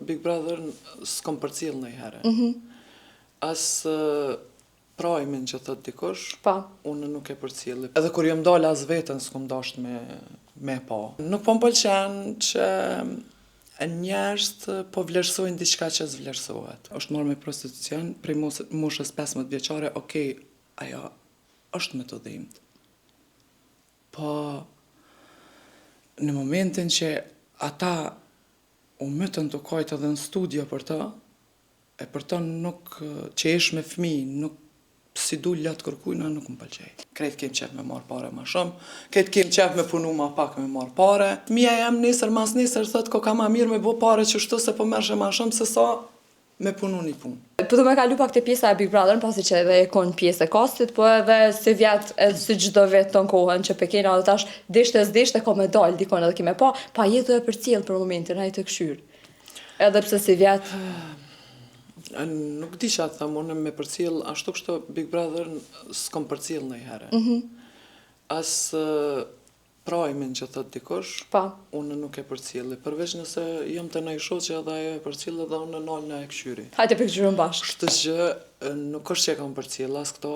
Big Brother s'kom përcjell ndonjëherë. As prajmin që thot dikush, unë nuk e përcjell. Edhe kur jam dalë as veten s'kom dasht me pa. Nuk po m'pëlqen që njerëzit po vlerësojnë diçka që s'vlerësohet. Është marrë me prostitucion prej moshës 15 vjeçare, okej, ajo është me të dhimbt. Po në momentin që ata u mytën të kajtë edhe në studio për ta, e për ta nuk, që esh me fëmijë, nuk si du latë kërkujna, nuk më pëlqej. Krejt kem qef me marrë pare ma shumë, krejt kem qef me punu ma pak me marrë pare. Mija jam nesër mas nesër, thët ko ka ma mirë me bo pare që shtu se po mershe ma shumë se sa me punu një punë. Po du me kalu pak të pjesa e Big Brother, pasi që edhe e konë pjesë e kastit, po edhe si vjetë, edhe si gjdo vetë të në kohën, që pekena dhe tash, deshte ka me dalë, dikon edhe kime pa jetu e për cilë për momentin, a i të këshyrë. Edhe pse si vjetë... Nuk di që atë thamë, unë me përcjell, ashtu kështu Big Brother s'kom përcjell ndonjëherë. As prajmin që thot dikush, unë nuk e përcjell. Përveç nëse jam të ndonjë shoqe edhe ajo e përcjell dhe unë nalna e këshyri. Hajde për këshyrën bashkë. Kështu që nuk është që e kam përcjell as këto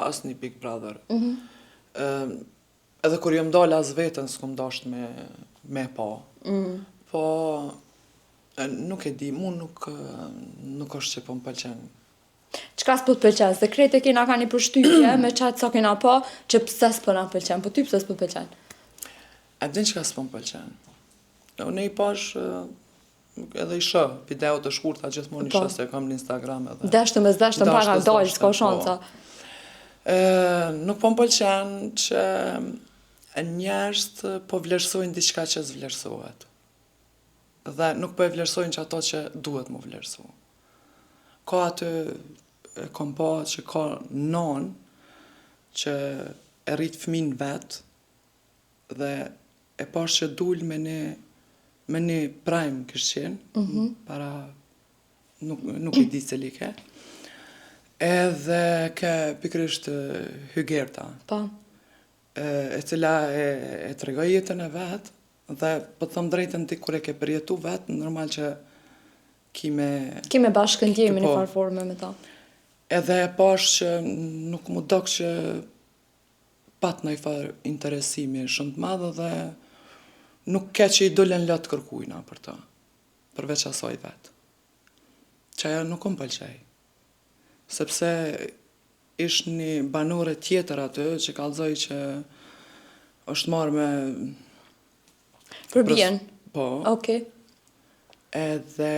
as një Big Brother. Edhe kur jam dalë as veten s'kom dasht me pa. Po nuk e di, mu nuk është që po më pëlqen. Qka s'po të pëlqen? Se krejt e kena ka një përshtypje me qatë sa kena pa, që pëse s'po na pëlqen, po ty pëse s'po pëlqen? E din qka s'po më pëlqen. Unë i pash edhe i shë, video të shkurta gjithmonë i shë se kam në Instagram edhe. Deshtë me zdeshtë në para dalë, s'ka shanca. Nuk po më pëlqen që njerëzit po vlerësojnë diçka që s'vlerësohet. Dhe nuk po e vlerësojnë që ato që duhet më vlerësu. Ka aty, kom pa që ka non që e rritë fëmin vetë dhe e pash që dul me një prime këshqen, para nuk i di se like, edhe ke pikrisht Hygerta, e cila e tregoj jetën e vetë, dhe po të thëmë drejtën ti kur e ke përjetu vetë, normal që kime bashkëndjemi në farë forme me ta. Edhe e pash që nuk mu dok që pat në i farë interesimi shumë të madhe dhe nuk ke që i dolen latë kërkujna për ta, përveç asaj vetë. Që aja nuk më pëlqej. Sepse ish një banore tjetër aty që kallëzoj që është marrë me... Për bjen? Po. Okej. Edhe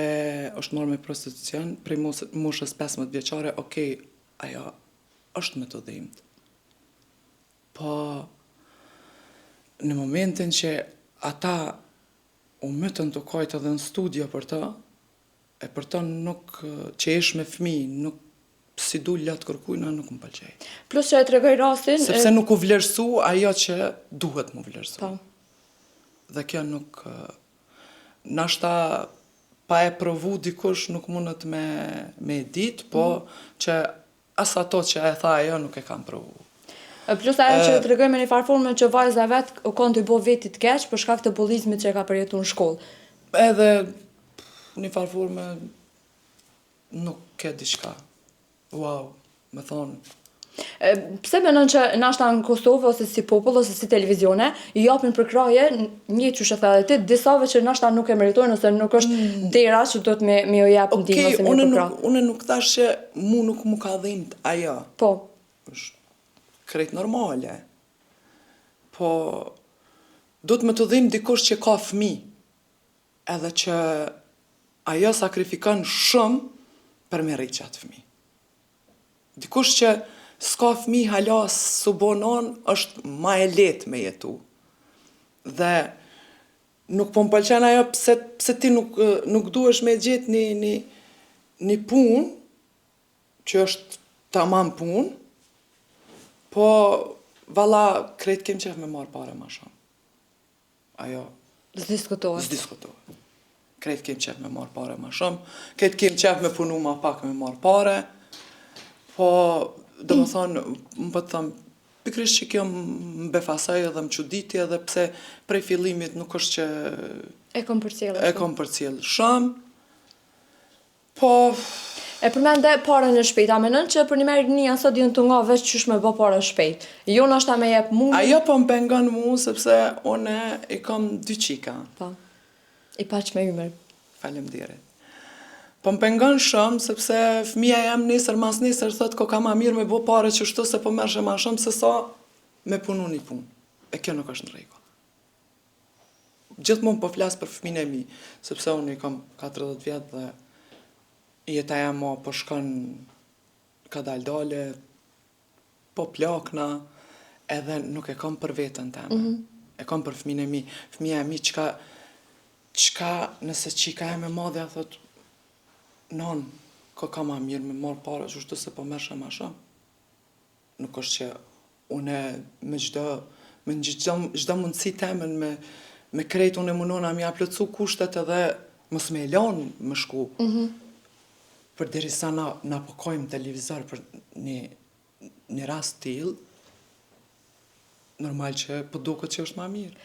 është marrë me prostitucion, prej moshës 15 vjeçare, okej, ajo është me të dhimbt. Po, në momentin që ata u mytën të kajtë edhe në studio për ta, e për ta nuk, që esh me fëmijë, nuk si du latë kërkujna, nuk më pëlqej. Plus që e tregoj rastin... Sepse nuk u vlerësu ajo që duhet më vlerësu. Dhe kjo nuk... Nashta pa e provu dikush nuk mundet me dit, po që as ato që e tha ajo nuk e kam provu. Plus ajo që të tregoj me një farforme që vajza vetë u konë të bo vetit keq për shkak të bullizmit që e ka përjetu në shkollë. Edhe një farforme nuk ke diçka. Wow, me thonë. Pse menon që nashta në Kosovë ose si popull ose si televizione i japin për kraje një që shë thadhe ti disave që nashta nuk e meritojnë ose nuk është dera që do të me o japë në dimë ose me për kra. Une nuk thash që mu nuk mu ka dhimbt ajo. Po. është krejt normale. Po do të me të dhimbt dikush që ka fëmi edhe që ajo sakrifikon shumë për me rritë qatë fëmi. Dikush që s'ka fëmi hala subonon është ma e letë me jetu. Dhe nuk po më pëlqen ajo pse ti nuk duhesh me gjetë një punë që është tamam punë, po valla krejt kem qef me marë pare ma shumë. Ajo... S'diskutohet. Krejt kem qef me marë pare ma shumë, krejt kem qef me punu ma pak me marë pare, po... Do më thonë, më po të thëmë, pikrisht që kjo më befasaj edhe më quditi edhe pse prej fillimit nuk është që... E kom përcjellë. E kom përcjellë shumë, Po, E përmende parën e shpejt, a menon që për një merë një sot dinë të nga veç qysh me bë parë shpejt. Jo në është ta me jep mundin. ajo po më pengon mu sepse une i kam 2 qika. Po. I paq me ymer. Faleminderit. Po më pengon shumë sepse fëmia jam nesër mas nesër thot ko ka ma mirë me bo pare që shtu se po merrshe ma shumë se sa me punu një punë. E kjo nuk është në rregull. Gjithmonë po flas për fëmijën e mi, sepse unë i kam 40 vjet dhe jeta jam mo po shkon ka dale, po plakna, edhe nuk e kam për veten teme. E kam për fëmijën e mi. Fëmija e mi qka nëse qika e me madhe, thot, non, ka ma mirë me marë pare që shtu se po mershe ma shumë. Nuk është që une me gjdo mundësi temen me krejt unë e munona mi aplëcu kushtet edhe mos me elan më shku. Për derisa na pokojmë televizor për një rast t'il, normal që po duket që është ma mirë.